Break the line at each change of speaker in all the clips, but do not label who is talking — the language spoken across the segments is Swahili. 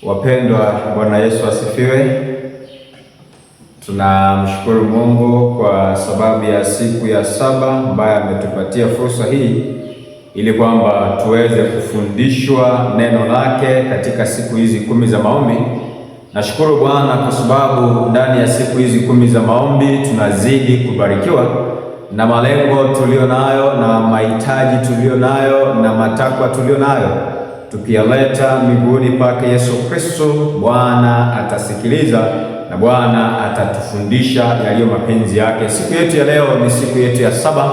Wapendwa, Bwana Yesu asifiwe. Tunamshukuru Mungu kwa sababu ya siku ya saba ambayo ametupatia fursa hii ili kwamba tuweze kufundishwa neno lake katika siku hizi 10 za maombi. Nashukuru Bwana kwa sababu ndani ya siku hizi 10 za maombi tunazidi kubarikiwa na malengo tulio nayo na mahitaji tulio nayo na matakwa tulio nayo tukiyaleta miguuni pake Yesu Kristo. Bwana atasikiliza na Bwana atatufundisha yaliyo mapenzi yake. Siku yetu ya leo ni siku yetu ya saba,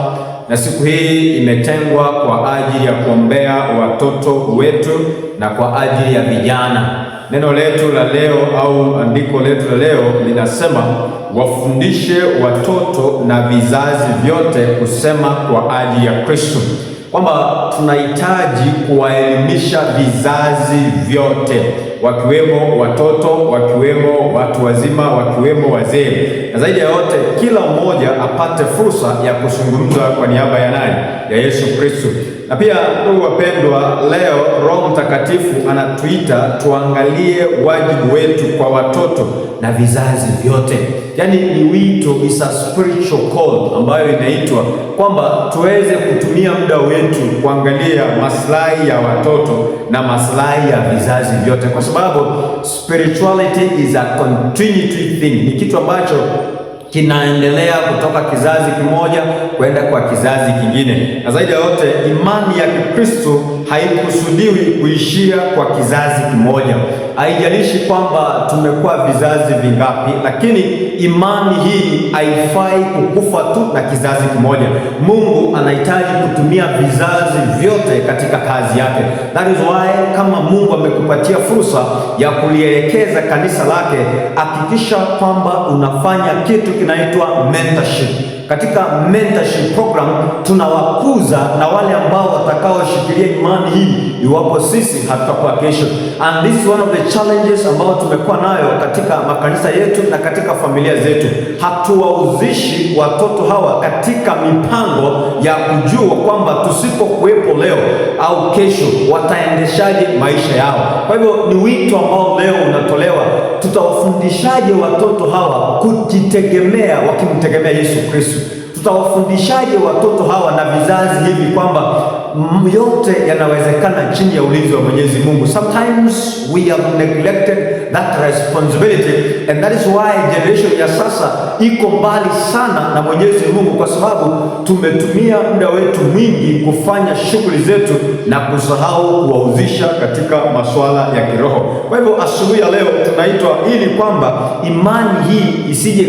na siku hii imetengwa kwa ajili ya kuombea watoto wetu na kwa ajili ya vijana. Neno letu la leo au andiko letu la leo linasema, wafundishe watoto na vizazi vyote kusema kwa ajili ya Kristo, kwamba tunahitaji kuwaelimisha vizazi vyote, wakiwemo watoto, wakiwemo watu wazima, wakiwemo wazee, na zaidi ya yote kila mmoja apate fursa ya kuzungumza kwa niaba ya nani? Ya Yesu Kristo. Na pia ndugu wapendwa, leo Roho Mtakatifu anatuita tuangalie wajibu wetu kwa watoto na vizazi vyote. Yaani ni wito, is a spiritual call ambayo inaitwa kwamba tuweze kutumia muda wetu kuangalia maslahi ya watoto na maslahi ya vizazi vyote, kwa sababu spirituality is a continuity thing. Ni kitu ambacho kinaendelea kutoka kizazi kimoja kwenda kwa kizazi kingine, na zaidi ya yote imani ya Kikristo haikusudiwi kuishia kwa kizazi kimoja. Haijalishi kwamba tumekuwa vizazi vingapi, lakini imani hii haifai kukufa tu na kizazi kimoja. Mungu anahitaji kutumia vizazi vyote katika kazi yake. That is why kama Mungu amekupatia fursa ya kulielekeza kanisa lake, hakikisha kwamba unafanya kitu kinaitwa mentorship. Katika mentorship program tunawakuza na wale ambao watakaoshikilia imani hii iwapo sisi hatutakuwa kesho. And this is one of the challenges ambao tumekuwa nayo katika makanisa yetu na katika familia zetu. Hatuwauzishi watoto hawa katika mipango ya kujua kwamba tusipokuwepo leo au kesho wataendeshaje maisha yao. Kwa hivyo ni wito ambao leo unatolewa, tutawafundishaje watoto hawa kujitegemea wakimtegemea Yesu Kristo? Tutawafundishaje watoto hawa na vizazi hivi kwamba yote yanawezekana chini ya ulinzi wa Mwenyezi Mungu? Sometimes we have neglected that responsibility, and that is why generation ya sasa iko mbali sana na Mwenyezi Mungu, kwa sababu tumetumia muda wetu mwingi kufanya shughuli zetu na kusahau kuwauzisha katika masuala ya kiroho. Kwa hivyo asubuhi ya leo tunaitwa ili kwamba imani hii isije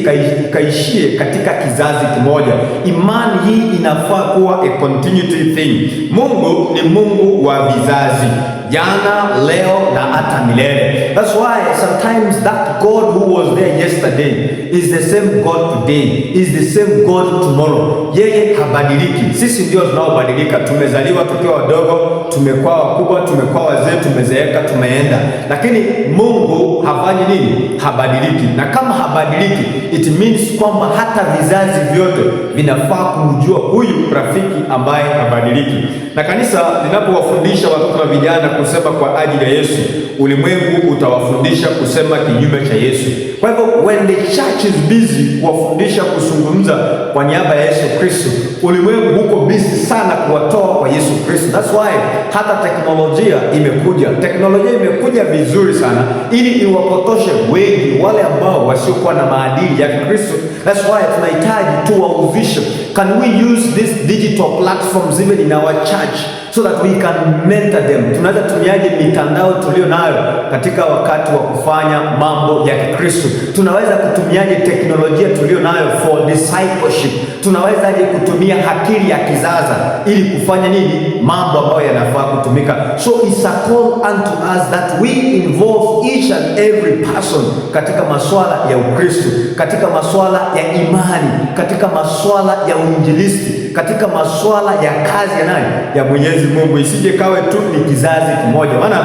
ikaishie katika kizazi kimoja. Imani hii inafaa kuwa a continuity thing. Mungu ni Mungu wa vizazi, jana, leo na hata milele. That's why sometimes that God who was there yesterday is the same God today, is the same God tomorrow. Yeye habadiliki. Sisi ndio tunaobadilika. Tumezaliwa tukiwa wadogo, tumekuwa wakubwa, tumekuwa wazee, tumezeeka, tumeenda. Lakini Mungu hafanyi nini? Habadiliki. Na kama habadiliki, it means kwamba hata vizazi vyote vinafaa kumjua huyu rafiki ambaye habadiliki. Na kanisa linapowafundisha watoto na vijana kusema kwa ajili ya Yesu, ulimwengu utawafundisha kusema kinyume cha Yesu. Kwa hivyo when the church is busy kuwafundisha kuzungumza kwa niaba ya Yesu Kristo, ulimwengu huko busy sana kuwatoa kwa Yesu Kristo. That's why hata teknolojia imekuja. Teknolojia imekuja vizuri sana ili iwapotoshe wengi wale ambao wasiokuwa na maadili ya Kristo. That's why tunahitaji tuwauzishe. Can we use these digital platforms even in our church so that we can mentor them? Tunaweza tumiaje mitandao tulio nayo katika wakati wa kufanya mambo ya Kristo? Tunaweza kutumiaje teknolojia tulio nayo for discipleship? Tunawezaje kutumia akili ya kizaza ili kufanya nini? Mambo ambayo yanafaa kutumika. So it's a call unto us that we involve each and every person katika masuala ya Ukristo, katika masuala ya imani, katika masuala ya uinjilisti, katika masuala ya kazi ya nani? Ya Mwenyezi Mungu. Isije kawe tu ni kizazi kimoja. Maana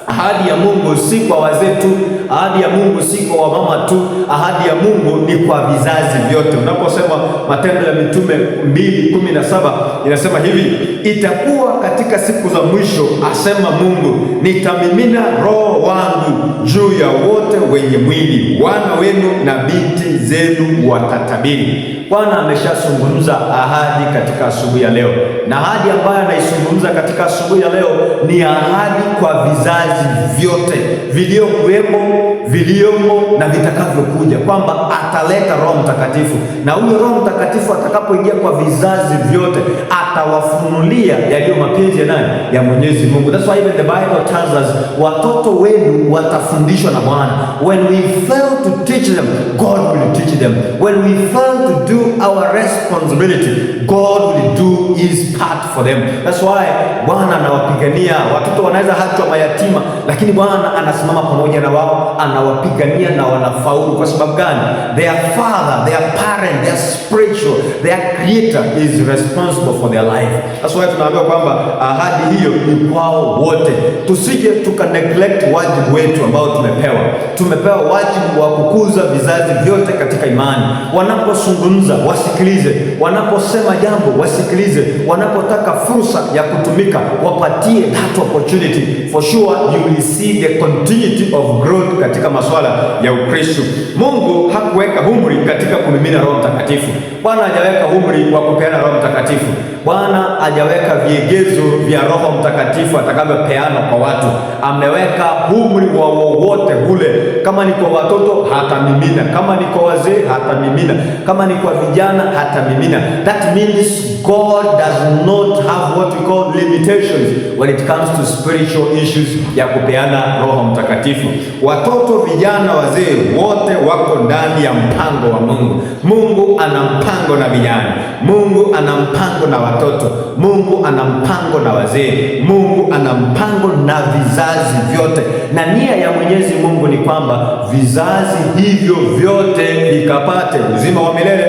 ahadi ya Mungu si kwa wazee tu, Ahadi ya Mungu si kwa wamama tu, ahadi ya Mungu ni kwa vizazi vyote. Unaposema Matendo ya Mitume 2:17 inasema hivi, itakuwa katika siku za mwisho, asema Mungu, nitamimina Roho wangu juu ya wote wenye mwili, wana wenu na binti zenu watatabiri. Bwana ameshazungumza ahadi katika asubuhi ya leo, na ahadi ambayo anaizungumza katika asubuhi ya leo ni ahadi kwa vizazi vyote vilivyokuwemo, viliomo na vitakavyokuja, kwamba ataleta Roho Mtakatifu, na huyo Roho Mtakatifu atakapoingia kwa vizazi vyote atawafunulia yaliyo mapenzi ya nani? Ya Mwenyezi Mungu. That's why even the Bible tells us, watoto wenu watafundishwa na Bwana. When we fail to teach them, God will teach them. When we fail to do our responsibility, God will do his part for them. That's why Bwana anawapigania watoto. Wanaweza hata mayatima, lakini Bwana anasimama pamoja na wao, anawapigania na wanafaulu. Kwa sababu gani? Their father, their parent, their spiritual, their creator is responsible for their life. That's why tunaambiwa kwamba ahadi hiyo ni kwao wote. Tusije tuka neglect wajibu wetu ambao tumepewa. Tumepewa wajibu wa kukuza vizazi vyote katika imani. Wanapozungumza wasikilize, wanaposema jambo wasikilize, wanapotaka fursa ya kutumika wapatie that opportunity. For sure you will see the continuity of growth katika masuala ya Ukristo. Mungu hakuweka umri katika kumimina Roho Mtakatifu. Bwana hajaweka umri wa kupeana Roho Mtakatifu. Bwana hajaweka vigezo vya Roho Mtakatifu atakavyopeana kwa watu. Ameweka umri wa wowote ule. Kama ni kwa watoto hatamimina, kama ni kwa wazee hatamimina, kama ni kwa vijana hatamimina. That means God does not have what we call limitations when it comes to spiritual issues ya kupeana Roho Mtakatifu. Watoto, vijana, wazee wote wako ndani ya mpango wa Mungu. Mungu ana mpango na vijana, Mungu ana mpango na watoto, Mungu ana mpango na wazee, Mungu ana mpango na vizazi vyote. Na nia ya Mwenyezi Mungu ni kwamba vizazi hivyo vyote vikapate uzima wa milele.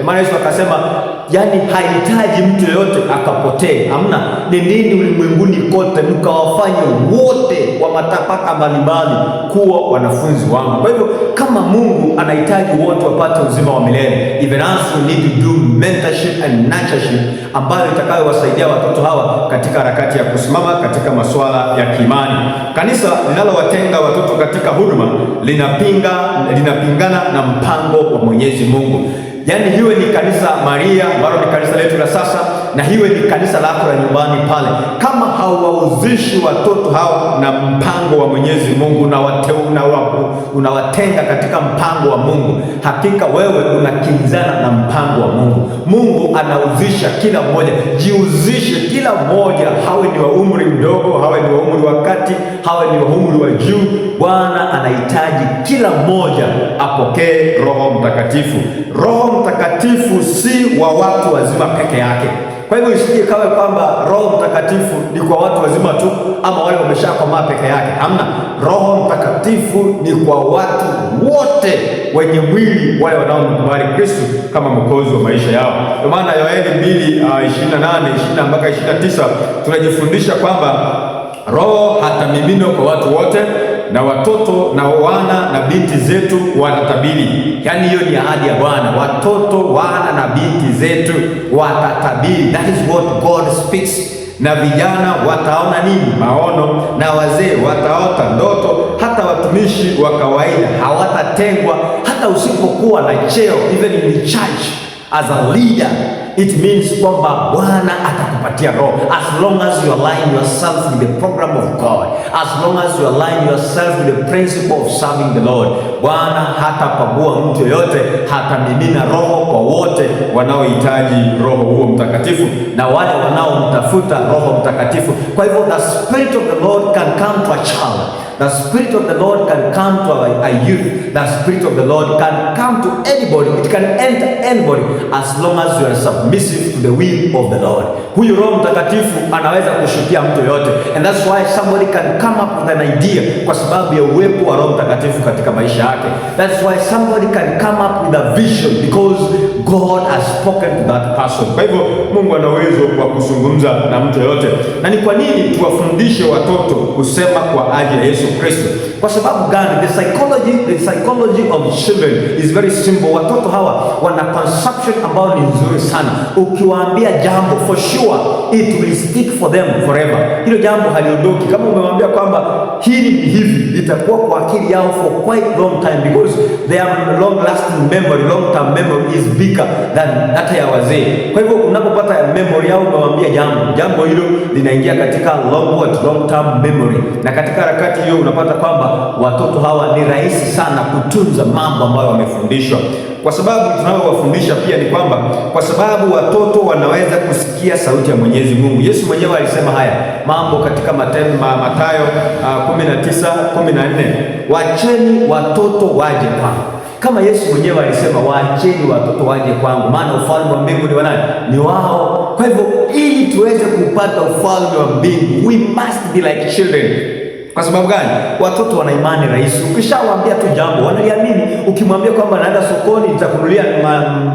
Maana Yesu akasema, yani hahitaji mtu yoyote akapotee. Hamna, nendeni ulimwenguni kote mkawafanye wote wa matapaka mbalimbali kuwa wanafunzi wangu. Kwa hivyo kama Mungu anahitaji wote wapate uzima wa milele, even as we need to do mentorship and nurtureship ambayo itakayowasaidia watoto hawa katika harakati ya kusimama katika masuala ya kiimani. Kanisa linalowatenga watoto katika huduma linapingana na mpango wa Mwenyezi Mungu. Yaani hiwe ni kanisa Maria ambalo ni kanisa letu la sasa, na hiwe ni kanisa lako la nyumbani pale, kama hauwauzishi watoto hao na mpango wa Mwenyezi Mungu na unawatenga katika mpango wa Mungu, hakika wewe unakinzana na mpango wa Mungu. Mungu anauzisha kila mmoja. Jiuzishe kila mmoja, hawe ni wa umri mdogo, hawe ni wa umri wa kati, hawe ni wa umri wa juu. Bwana anahitaji kila mmoja apokee Roho Mtakatifu. Roho Mtakatifu si wa watu wazima peke yake. Kwa hivyo isije kawe kwamba Roho Mtakatifu ni kwa watu wazima tu ama wale wameshakomaa peke yake. Hamna, Roho Mtakatifu ni kwa watu wote wenye mwili, wale wanaomkubali Kristo kama mwokozi wa maisha yao. Kwa maana Yoeli 2:28 mpaka 29 tunajifundisha kwamba Roho hatamiminwa kwa watu wote, na watoto na wana na binti zetu watatabiri. Yaani hiyo ni ahadi ya Bwana. Watoto, wana na binti zetu watatabiri. That is what God speaks. Na vijana wataona nini? Maono. Na wazee wataota ndoto. Hata watumishi wa kawaida hawatatengwa. Hata usipokuwa na cheo, even in the church as a leader, it means kwamba Bwana atakupatia roho. As long as you align yourself with the program of God, as long as you align yourself with the principle of serving the Lord, Bwana hatapagua mtu yoyote, hatamimina roho kwa wote wanaohitaji Roho huo Mtakatifu na wale wanaomtafuta Roho Mtakatifu. Kwa hivyo the Spirit of the Lord can come to a child. The Spirit of the Lord can come to a youth. The Spirit of the Lord can come to anybody. It can enter anybody as long as you are submissive to the will of the Lord. Huyu Roho Mtakatifu anaweza kushukia mtu yote. And that's why somebody can come up with an idea kwa sababu ya uwepo wa Roho Mtakatifu katika maisha yake. That's why somebody can come up with a vision because God has spoken to that person. Kwa hivyo Mungu ana uwezo wa kuzungumza na mtu yote. Na ni kwa nini tuwafundishe watoto kusema kwa ajili ya Yesu Kristo?
Kwa sababu gani? The psychology of children is very simple. Watoto hawa wana conception ambayo ni nzuri sana. Ukiwaambia jambo, for sure it will stick for them forever. Hilo jambo haliondoki. Kama umemwambia kwamba hili ni hivi, litakuwa kwa akili yao for quite long time, because their long lasting memory, long term memory is bigger than hata ya wazee. Kwa hivyo unapopata memory yao, umemwambia jambo hilo linaingia katika long term memory, na katika harakati hiyo unapata kwamba watoto hawa ni rahisi sana kutunza mambo ambayo wamefundishwa. Kwa sababu tunayowafundisha pia ni kwamba, kwa sababu watoto wanaweza kusikia sauti ya Mwenyezi Mungu. Yesu mwenyewe alisema haya mambo katika Mathayo 19:14, wacheni watoto waje kwangu. Kama Yesu mwenyewe alisema waacheni watoto waje kwangu, maana ufalme wa mbingu ni wa nani? Ni wao. Kwa hivyo ili tuweze kupata ufalme wa mbingu, we must be like children. Kwa sababu gani? Watoto wana imani rahisi. Ukishawaambia tu jambo wanaliamini. Ukimwambia kwamba naenda sokoni nitakununulia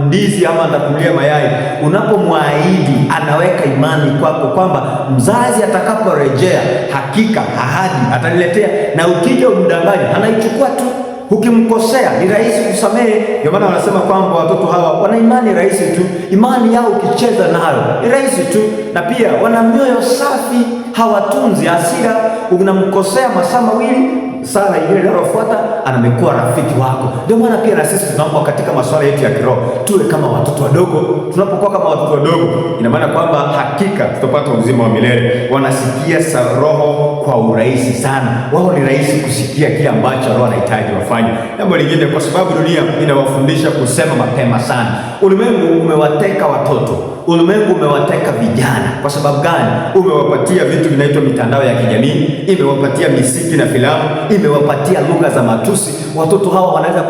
ndizi ama nitakununulia mayai, unapomwaahidi anaweka imani kwako kwamba mzazi atakaporejea hakika ahadi ataniletea, na ukija umdanganya anaichukua tu. Ukimkosea ni rahisi kusamehe. Ndio maana wanasema kwamba watoto hawa wana imani rahisi tu. Imani yao ukicheza nayo ni rahisi tu, na pia wana mioyo safi, hawatunzi hasira. Unamkosea masaa mawili, saa ile inayofuata anamekuwa rafiki wako. Ndio maana pia na sisi tunaomba katika masuala yetu ya kiroho tuwe kama watoto wadogo. Tunapokuwa kama watoto wadogo, ina maana kwamba hakika tutapata uzima wa milele. Wanasikia roho kwa urahisi sana. Wao ni rahisi kusikia kile ambacho roho anahitaji wafanye. Jambo lingine, kwa sababu dunia inawafundisha kusema mapema sana. Ulimwengu umewateka watoto. Ulimwengu umewateka vijana. Kwa sababu gani? Umewapatia vitu vinaitwa mitandao ya kijamii, imewapatia misiki na filamu, imewapatia lugha za matusi. Watoto hawa wanaweza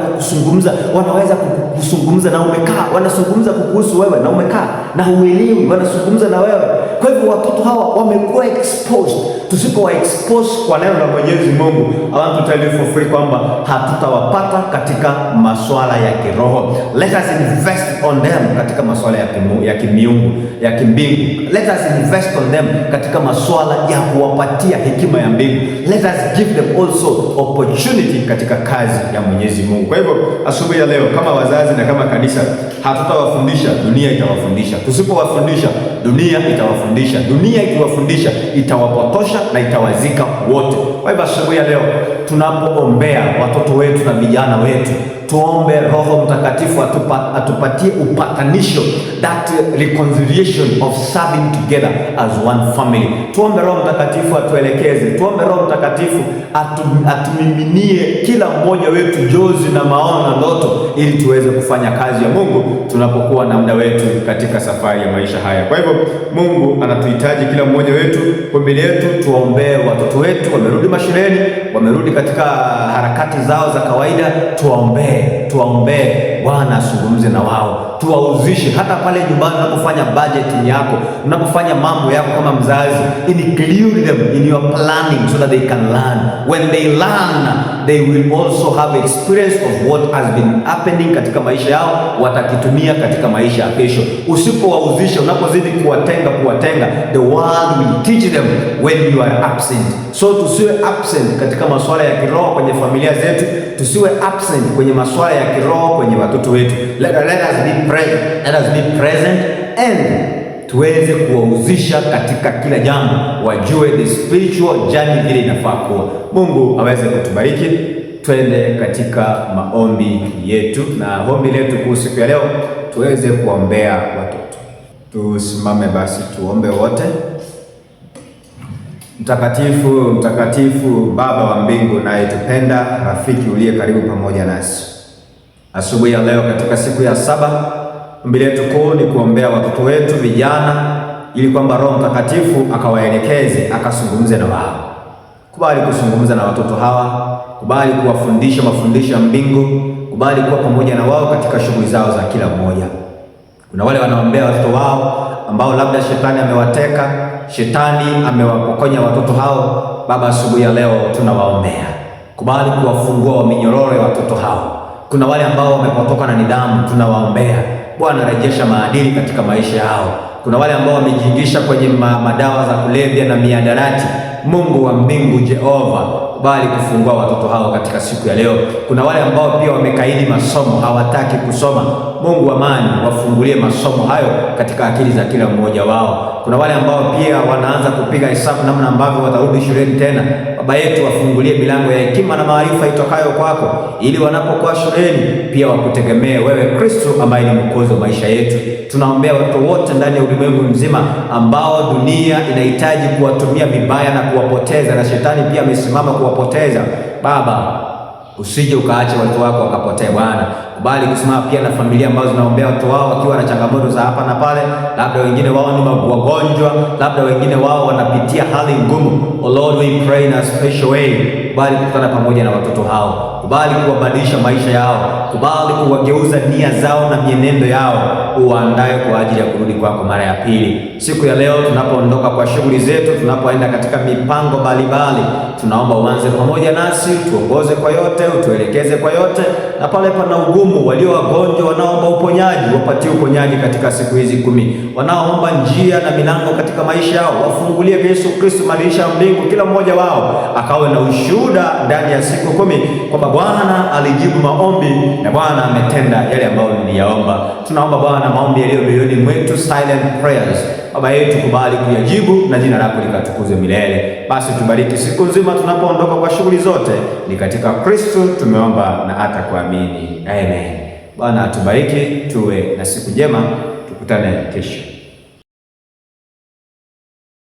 kuzungumza na umekaa, wanazungumza kukuhusu wewe na umekaa na huelewi, wanazungumza na wewe. Kwa hivyo watoto hawa wamekuwa exposed. Tusipowa expose kwa neno la Mwenyezi Mungu, I want to tell you for free kwamba hatutawapata katika masuala ya kiroho. Let us invest on them katika masuala ya kimiungu, ya kimbingu. Let us invest on them katika masuala ya kuwapatia hekima ya mbingu. Let us give them also opportunity katika kazi ya Mwenyezi Mungu. Kwa hivyo asubuhi ya leo, kama wazazi na kama kanisa, hatutawafundisha, dunia itawafundisha. Tusipowafundisha, dunia itawafundisha. Dunia ikiwafundisha, itawapotosha na itawazika wote. Kwa hivyo asubuhi ya leo tunapoombea watoto wetu na vijana wetu, tuombe Roho Mtakatifu atupatie upatanisho, that reconciliation of serving together as one family. Tuombe Roho Mtakatifu atuelekeze, tuombe Roho Mtakatifu atumiminie kila mmoja wetu jozi na maono na ndoto, ili tuweze kufanya kazi ya Mungu tunapokuwa na muda wetu katika safari ya maisha haya. Kwa hivyo Mungu anatuhitaji kila mmoja wetu. Kwa mbele yetu tuombee watoto wetu, wamerudi mashuleni, wamerudi katika harakati zao za kawaida. Tuwaombee Bwana azungumze na wao, tuwauzishe hata pale nyumbani unapofanya budget yako, unapofanya mambo yako kama mzazi, include them in your planning so that they can learn. When they learn, they will also have experience of what has been happening katika maisha yao, watakitumia katika maisha ya kesho. Usipowauzisha, unapozidi kuwatenga, the world will teach them when you are absent. So tusiwe absent katika masuala ya kiroho kwenye familia zetu, tusiwe absent kwenye masuala ya kiroho kwenye watoto wetu. Let us be present and tuweze kuwauzisha katika kila jambo, wajue the spiritual journey vile inafaa kuwa. Mungu aweze kutubariki. Twende katika maombi yetu, na ombi letu kwa siku ya leo tuweze kuombea watoto. Tusimame basi tuombe wote. Mtakatifu, mtakatifu Baba wa mbingu unayetupenda, rafiki uliye karibu pamoja nasi, asubuhi ya leo katika siku ya saba, ombi letu kuu ni kuombea watoto wetu vijana, ili kwamba Roho Mtakatifu akawaelekeze, akazungumze na wao. Kubali kuzungumza na watoto hawa, kubali kuwafundisha mafundisho ya mbingu, kubali kuwa pamoja na wao katika shughuli zao za kila mmoja. Kuna wale wanaombea watoto wao ambao labda shetani amewateka, shetani amewapokonya watoto hao. Baba, asubuhi ya leo tunawaombea, kubali kuwafungua wa minyororo ya watoto hao. Kuna wale ambao wamepotoka na nidhamu, tunawaombea Bwana, rejesha maadili katika maisha yao. Kuna wale ambao wamejiingisha kwenye madawa za kulevya na miadarati, Mungu wa mbingu Jehova, kubali kufungua watoto hao katika siku ya leo. Kuna wale ambao pia wamekaidi masomo, hawataki kusoma. Mungu wa amani, wafungulie masomo hayo katika akili za kila mmoja wao. Kuna wale ambao pia wanaanza kupiga hesabu namna ambavyo watarudi shuleni tena. Baba yetu, wafungulie milango ya hekima na maarifa itokayo kwako, ili wanapokuwa shuleni pia wakutegemee wewe Kristo, ambaye ni mwokozi wa maisha yetu. Tunaombea watu wote ndani ya ulimwengu mzima ambao dunia inahitaji kuwatumia vibaya na kuwapoteza, na shetani pia amesimama kuwapoteza. Baba, usije ukaache watu wako wakapotea Bwana. Kubali kusimama pia na familia ambazo zinaombea watu wao wakiwa na changamoto za hapa na pale, labda wengine wao ni wagonjwa, labda wengine wao wanapitia hali ngumu. Oh Lord, we pray in a special way. Kubali kukutana pamoja na watoto hao, kubali kuwabadilisha maisha yao, kubali kuwageuza nia zao na mienendo yao, uwaandae kwa ajili ya kurudi kwako mara ya pili. Siku ya leo tunapoondoka kwa shughuli zetu, tunapoenda katika mipango mbalimbali, tunaomba uanze pamoja nasi, tuongoze kwa yote, utuelekeze kwa yote, na pale pana ugumu, walio wagonjwa wanaomba uponyaji, wapatie uponyaji katika siku hizi 10. Wanaoomba njia na milango katika maisha yao, wafungulie Yesu Kristo madirisha ya mbingu, kila mmoja wao akawe na ushuhuda ndani ya siku 10 kwamba Bwana alijibu maombi na Bwana ametenda yale ambayo niliyaomba. Tunaomba Bwana maombi yaliyo mioyoni mwetu, silent prayers, Baba yetu, kubali kuyajibu na jina lako likatukuzwe milele. Basi tubariki siku nzima tunapoondoka kwa shughuli zote, ni katika Kristo tumeomba na hata kuamini. Amen. Bwana atubariki, tuwe na siku njema, tukutane kesho.